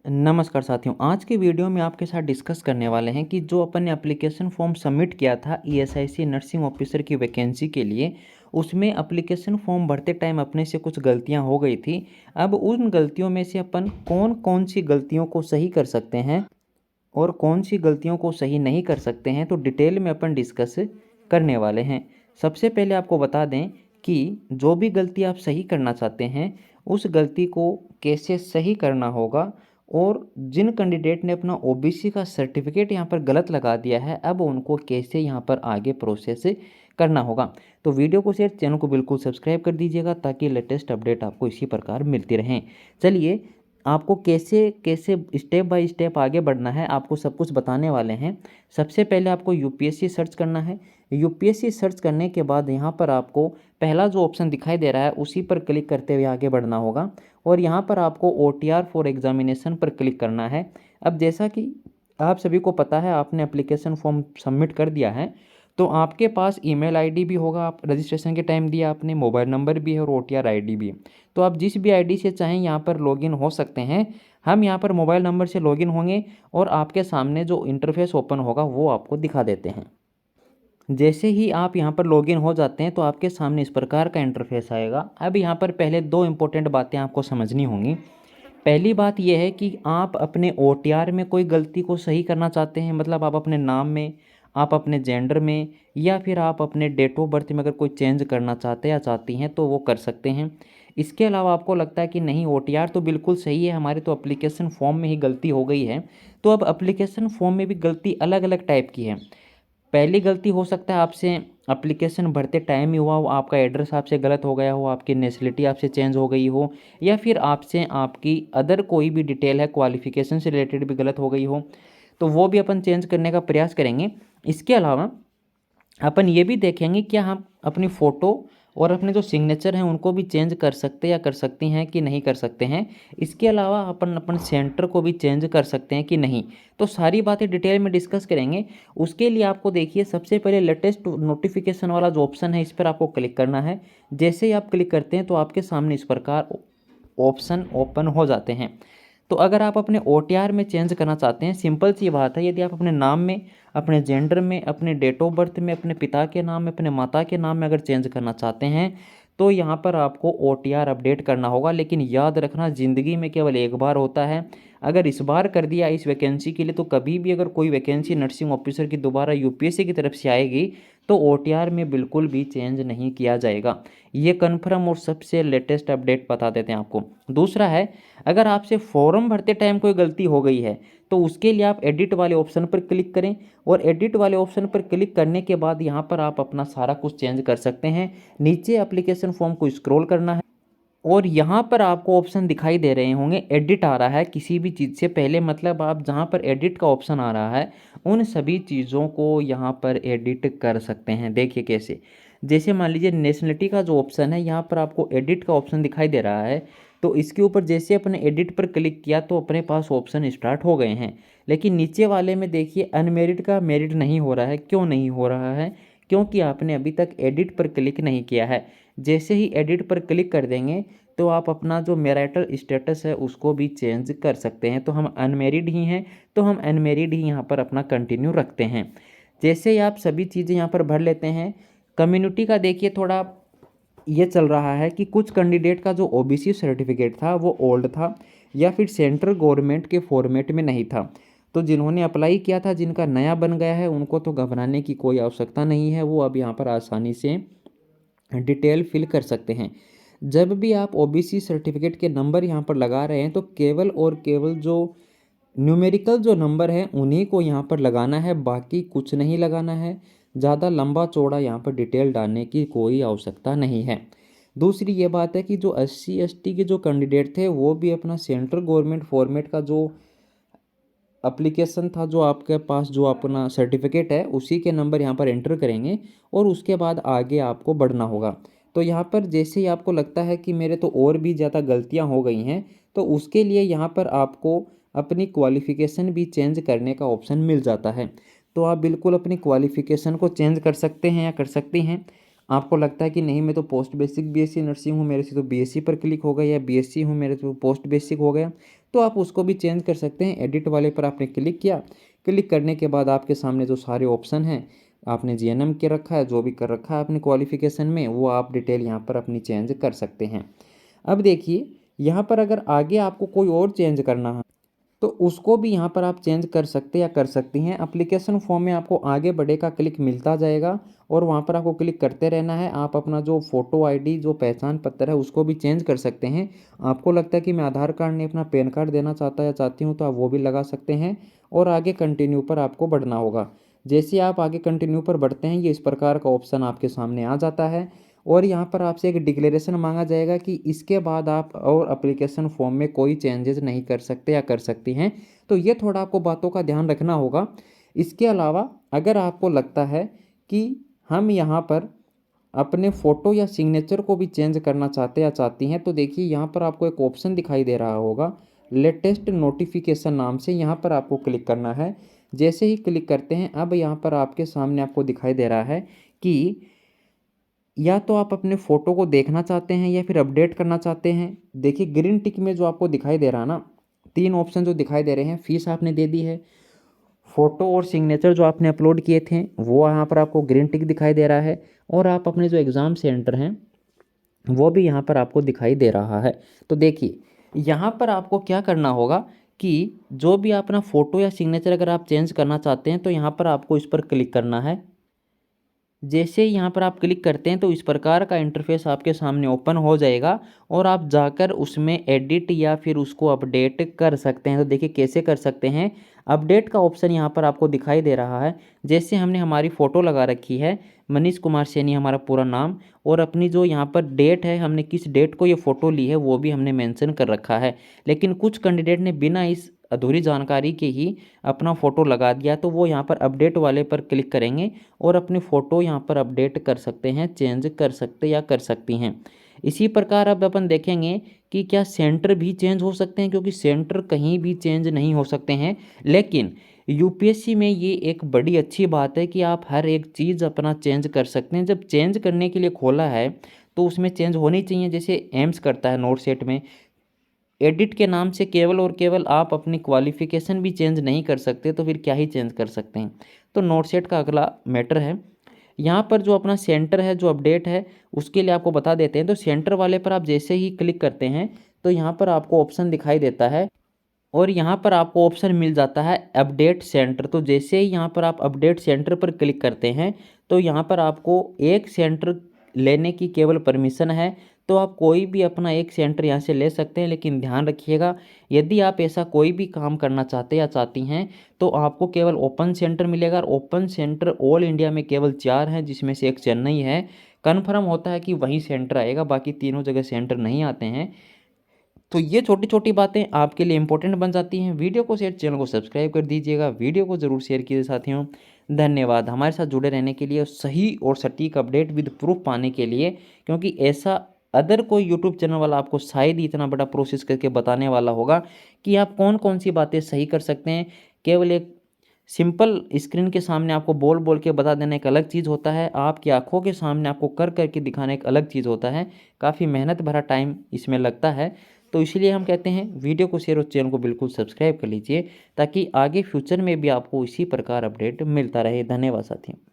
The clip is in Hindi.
नमस्कार साथियों, आज की वीडियो में आपके साथ डिस्कस करने वाले हैं कि जो अपन ने एप्लीकेशन फॉर्म सबमिट किया था ईएसआईसी नर्सिंग ऑफिसर की वैकेंसी के लिए, उसमें एप्लीकेशन फॉर्म भरते टाइम अपने से कुछ गलतियां हो गई थी। अब उन गलतियों में से अपन कौन कौन सी गलतियों को सही कर सकते हैं और कौन सी गलतियों को सही नहीं कर सकते हैं, तो डिटेल में अपन डिस्कस करने वाले हैं। सबसे पहले आपको बता दें कि जो भी गलती आप सही करना चाहते हैं, उस गलती को कैसे सही करना होगा, और जिन कैंडिडेट ने अपना ओबीसी का सर्टिफिकेट यहाँ पर गलत लगा दिया है, अब उनको कैसे यहाँ पर आगे प्रोसेस करना होगा। तो वीडियो को शेयर, चैनल को बिल्कुल सब्सक्राइब कर दीजिएगा ताकि लेटेस्ट अपडेट आपको इसी प्रकार मिलती रहें। चलिए, आपको कैसे कैसे स्टेप बाय स्टेप आगे बढ़ना है, आपको सब कुछ बताने वाले हैं। सबसे पहले आपको यूपीएससी सर्च करना है। यूपीएससी सर्च करने के बाद यहाँ पर आपको पहला जो ऑप्शन दिखाई दे रहा है उसी पर क्लिक करते हुए आगे बढ़ना होगा, और यहाँ पर आपको ओटीआर फॉर एग्जामिनेशन पर क्लिक करना है। अब जैसा कि आप सभी को पता है, आपने एप्लीकेशन फॉर्म सबमिट कर दिया है, तो आपके पास ईमेल आईडी भी होगा, आप रजिस्ट्रेशन के टाइम दिया आपने, मोबाइल नंबर भी है और ओटीआर आईडी भी है। तो आप जिस भी आईडी से चाहें यहाँ पर लॉगिन हो सकते हैं। हम यहाँ पर मोबाइल नंबर से लॉगिन होंगे और आपके सामने जो इंटरफेस ओपन होगा वो आपको दिखा देते हैं। जैसे ही आप यहाँ पर लॉगिन हो जाते हैं तो आपके सामने इस प्रकार का इंटरफेस आएगा। अब यहाँ पर पहले दो इम्पोर्टेंट बातें आपको समझनी होंगी। पहली बात यह है कि आप अपने ओटीआर में कोई गलती को सही करना चाहते हैं, मतलब आप अपने नाम में, आप अपने जेंडर में, या फिर आप अपने डेट ऑफ बर्थ में अगर कोई चेंज करना चाहते या चाहती हैं तो वो कर सकते हैं। इसके अलावा आपको लगता है कि नहीं, ओटीआर तो बिल्कुल सही है, हमारे तो एप्लीकेशन फॉर्म में ही गलती हो गई है, तो अब एप्लीकेशन फॉर्म में भी गलती अलग अलग टाइप की है। पहली गलती हो सकता है आपसे एप्लीकेशन भरते टाइम ही हुआ हो, आपका एड्रेस आपसे गलत हो गया हो, आपकी नेशनलिटी आपसे चेंज हो गई हो, या फिर आपसे आपकी अदर कोई भी डिटेल है क्वालिफिकेशन से रिलेटेड भी गलत हो गई हो, तो वो भी अपन चेंज करने का प्रयास करेंगे। इसके अलावा अपन ये भी देखेंगे कि हम अपनी फ़ोटो और अपने जो सिग्नेचर हैं उनको भी चेंज कर सकते या कर सकती हैं कि नहीं कर सकते हैं। इसके अलावा अपन अपन सेंटर को भी चेंज कर सकते हैं कि नहीं। तो सारी बातें डिटेल में डिस्कस करेंगे। उसके लिए आपको देखिए, सबसे पहले लेटेस्ट नोटिफिकेशन वाला जो ऑप्शन है इस पर आपको क्लिक करना है। जैसे ही आप क्लिक करते हैं तो आपके सामने इस प्रकार ऑप्शन ओपन हो जाते हैं। तो अगर आप अपने ओटीआर में चेंज करना चाहते हैं, सिंपल सी बात है, यदि आप अपने नाम में, अपने जेंडर में, अपने डेट ऑफ बर्थ में, अपने पिता के नाम में, अपने माता के नाम में अगर चेंज करना चाहते हैं तो यहाँ पर आपको ओटीआर अपडेट करना होगा। लेकिन याद रखना, ज़िंदगी में केवल एक बार होता है। अगर इस बार कर दिया इस वैकेंसी के लिए, तो कभी भी अगर कोई वैकेंसी नर्सिंग ऑफिसर की दोबारा यूपीएससी की तरफ से आएगी तो ओटीआर में बिल्कुल भी चेंज नहीं किया जाएगा। ये कन्फर्म और सबसे लेटेस्ट अपडेट बता देते हैं आपको। दूसरा है, अगर आपसे फॉर्म भरते टाइम कोई गलती हो गई है तो उसके लिए आप एडिट वाले ऑप्शन पर क्लिक करें, और एडिट वाले ऑप्शन पर क्लिक करने के बाद यहाँ पर आप अपना सारा कुछ चेंज कर सकते हैं। नीचे एप्लीकेशन फॉर्म को स्क्रॉल करना है और यहाँ पर आपको ऑप्शन दिखाई दे रहे होंगे, एडिट आ रहा है किसी भी चीज़ से पहले, मतलब आप जहाँ पर एडिट का ऑप्शन आ रहा है उन सभी चीज़ों को यहाँ पर एडिट कर सकते हैं। देखिए कैसे, जैसे मान लीजिए नेशनलिटी का जो ऑप्शन है, यहाँ पर आपको एडिट का ऑप्शन दिखाई दे रहा है, तो इसके ऊपर जैसे अपने एडिट पर क्लिक किया तो अपने पास ऑप्शन स्टार्ट हो गए हैं। लेकिन नीचे वाले में देखिए, अनमेरिड का मेरिड नहीं हो रहा है। क्यों नहीं हो रहा है? क्योंकि आपने अभी तक एडिट पर क्लिक नहीं किया है। जैसे ही एडिट पर क्लिक कर देंगे तो आप अपना जो मैरिटल स्टेटस है उसको भी चेंज कर सकते हैं। तो हम अनमेरिड ही हैं, तो हम अनमेरिड ही यहाँ पर अपना कंटिन्यू रखते हैं। जैसे ही आप सभी चीज़ें यहाँ पर भर लेते हैं, कम्युनिटी का देखिए थोड़ा ये चल रहा है कि कुछ कैंडिडेट का जो ओबीसी सर्टिफिकेट था वो ओल्ड था, या फिर सेंट्रल गवर्नमेंट के फॉर्मेट में नहीं था। तो जिन्होंने अप्लाई किया था, जिनका नया बन गया है, उनको तो घबराने की कोई आवश्यकता नहीं है, वो अब यहाँ पर आसानी से डिटेल फिल कर सकते हैं। जब भी आप ओबीसी सर्टिफिकेट के नंबर यहाँ पर लगा रहे हैं तो केवल और केवल जो न्यूमेरिकल जो नंबर है उन्हीं को यहाँ पर लगाना है, बाकी कुछ नहीं लगाना है। ज़्यादा लंबा चौड़ा यहाँ पर डिटेल डालने की कोई आवश्यकता नहीं है। दूसरी ये बात है कि जो एससी एसटी के जो कैंडिडेट थे वो भी अपना सेंट्रल गवर्नमेंट फॉर्मेट का जो एप्लीकेशन था, जो आपके पास जो अपना सर्टिफिकेट है उसी के नंबर यहाँ पर एंटर करेंगे और उसके बाद आगे आपको बढ़ना होगा। तो यहाँ पर जैसे ही आपको लगता है कि मेरे तो और भी ज़्यादा गलतियाँ हो गई हैं, तो उसके लिए यहाँ पर आपको अपनी क्वालिफ़िकेशन भी चेंज करने का ऑप्शन मिल जाता है। तो आप बिल्कुल अपनी क्वालिफ़िकेशन को चेंज कर सकते हैं या कर सकती हैं। आपको लगता है कि नहीं, मैं तो पोस्ट बेसिक बीएससी नर्सिंग हूँ, मेरे से तो बीएससी पर क्लिक हो गया, या बीएससी हूँ मेरे तो पोस्ट बेसिक हो गया, तो आप उसको भी चेंज कर सकते हैं। एडिट वाले पर आपने क्लिक किया, क्लिक करने के बाद आपके सामने जो सारे ऑप्शन हैं, आपने जीएनएम के रखा है, जो भी कर रखा है अपने क्वालिफिकेशन में, वो आप डिटेल यहाँ पर अपनी चेंज कर सकते हैं। अब देखिए यहाँ पर अगर आगे आपको कोई और चेंज करना है तो उसको भी यहाँ पर आप चेंज कर सकते या कर सकती हैं। एप्लीकेशन फॉर्म में आपको आगे बढ़े का क्लिक मिलता जाएगा और वहाँ पर आपको क्लिक करते रहना है। आप अपना जो फ़ोटो आईडी, जो पहचान पत्र है, उसको भी चेंज कर सकते हैं। आपको लगता है कि मैं आधार कार्ड नहीं अपना पैन कार्ड देना चाहता या चाहती हूँ, तो आप वो भी लगा सकते हैं और आगे कंटिन्यू पर आपको बढ़ना होगा। जैसे आप आगे कंटिन्यू पर बढ़ते हैं, ये इस प्रकार का ऑप्शन आपके सामने आ जाता है और यहाँ पर आपसे एक डिक्लेरेशन मांगा जाएगा कि इसके बाद आप और एप्लीकेशन फॉर्म में कोई चेंजेस नहीं कर सकते या कर सकती हैं। तो ये थोड़ा आपको बातों का ध्यान रखना होगा। इसके अलावा अगर आपको लगता है कि हम यहाँ पर अपने फ़ोटो या सिग्नेचर को भी चेंज करना चाहते या चाहती हैं, तो देखिए यहाँ पर आपको एक ऑप्शन दिखाई दे रहा होगा लेटेस्ट नोटिफिकेशन नाम से। यहाँ पर आपको क्लिक करना है। जैसे ही क्लिक करते हैं, अब यहाँ पर आपके सामने आपको दिखाई दे रहा है कि या तो आप अपने फ़ोटो को देखना चाहते हैं या फिर अपडेट करना चाहते हैं। देखिए ग्रीन टिक में जो आपको दिखाई दे रहा है ना, 3 ऑप्शन जो दिखाई दे रहे हैं, फ़ीस आपने दे दी है, फ़ोटो और सिग्नेचर जो आपने अपलोड किए थे वो यहाँ पर आपको ग्रीन टिक दिखाई दे रहा है और आप अपने जो एग्ज़ाम सेंटर हैं वो भी यहाँ पर आपको दिखाई दे रहा है। तो देखिए यहाँ पर आपको क्या करना होगा कि जो भी अपना फ़ोटो या सिग्नेचर अगर आप चेंज करना चाहते हैं तो यहाँ पर आपको इस पर क्लिक करना है। जैसे ही यहाँ पर आप क्लिक करते हैं तो इस प्रकार का इंटरफेस आपके सामने ओपन हो जाएगा और आप जाकर उसमें एडिट या फिर उसको अपडेट कर सकते हैं। तो देखिए कैसे कर सकते हैं। अपडेट का ऑप्शन यहाँ पर आपको दिखाई दे रहा है। जैसे हमने हमारी फ़ोटो लगा रखी है, मनीष कुमार सैनी हमारा पूरा नाम, और अपनी जो यहाँ पर डेट है, हमने किस डेट को ये फ़ोटो ली है वो भी हमने मेंशन कर रखा है। लेकिन कुछ कैंडिडेट ने बिना इस अधूरी जानकारी के ही अपना फ़ोटो लगा दिया, तो वो यहाँ पर अपडेट वाले पर क्लिक करेंगे और अपनी फ़ोटो यहाँ पर अपडेट कर सकते हैं, चेंज कर सकते या कर सकती हैं। इसी प्रकार अब अपन देखेंगे कि क्या सेंटर भी चेंज हो सकते हैं, क्योंकि सेंटर कहीं भी चेंज नहीं हो सकते हैं। लेकिन यूपीएससी में ये एक बड़ी अच्छी बात है कि आप हर एक चीज़ अपना चेंज कर सकते हैं। जब चेंज करने के लिए खोला है तो उसमें चेंज होनी चाहिए। जैसे एम्स करता है नोट सेट में, एडिट के नाम से केवल और केवल आप अपनी क्वालिफिकेशन भी चेंज नहीं कर सकते, तो फिर क्या ही चेंज कर सकते हैं। तो नोट सेट का अगला मैटर है। यहाँ पर जो अपना सेंटर है, जो अपडेट है, उसके लिए आपको बता देते हैं। तो सेंटर वाले पर आप जैसे ही क्लिक करते हैं तो यहाँ पर आपको ऑप्शन दिखाई देता है और यहाँ पर आपको ऑप्शन मिल जाता है अपडेट सेंटर। तो जैसे ही यहाँ पर आप अपडेट सेंटर पर क्लिक करते हैं तो यहाँ पर आपको एक सेंटर लेने की केवल परमिशन है। तो आप कोई भी अपना एक सेंटर यहाँ से ले सकते हैं, लेकिन ध्यान रखिएगा यदि आप ऐसा कोई भी काम करना चाहते या चाहती हैं तो आपको केवल ओपन सेंटर मिलेगा। और ओपन सेंटर ऑल इंडिया में केवल 4 हैं, जिसमें से एक चेन्नई है। कन्फर्म होता है कि वहीं सेंटर आएगा, बाकी तीनों जगह सेंटर नहीं आते हैं। तो ये छोटी छोटी बातें आपके लिए इंपॉर्टेंट बन जाती हैं। वीडियो को शेयर, चैनल को सब्सक्राइब कर दीजिएगा। वीडियो को ज़रूर शेयर कीजिए साथियों। धन्यवाद हमारे साथ जुड़े रहने के लिए और सही और सटीक अपडेट विद प्रूफ पाने के लिए, क्योंकि ऐसा अदर कोई यूट्यूब चैनल वाला आपको शायद ही इतना बड़ा प्रोसेस करके बताने वाला होगा कि आप कौन कौन सी बातें सही कर सकते हैं। केवल एक सिंपल स्क्रीन के सामने आपको बोल बोल के बता देना एक अलग चीज़ होता है, आपकी आंखों के सामने आपको कर करके दिखाना एक अलग चीज़ होता है। काफ़ी मेहनत भरा टाइम इसमें लगता है। तो इसलिए हम कहते हैं वीडियो को शेयर और चैनल को बिल्कुल सब्सक्राइब कर लीजिए, ताकि आगे फ्यूचर में भी आपको इसी प्रकार अपडेट मिलता रहे। धन्यवाद साथियों।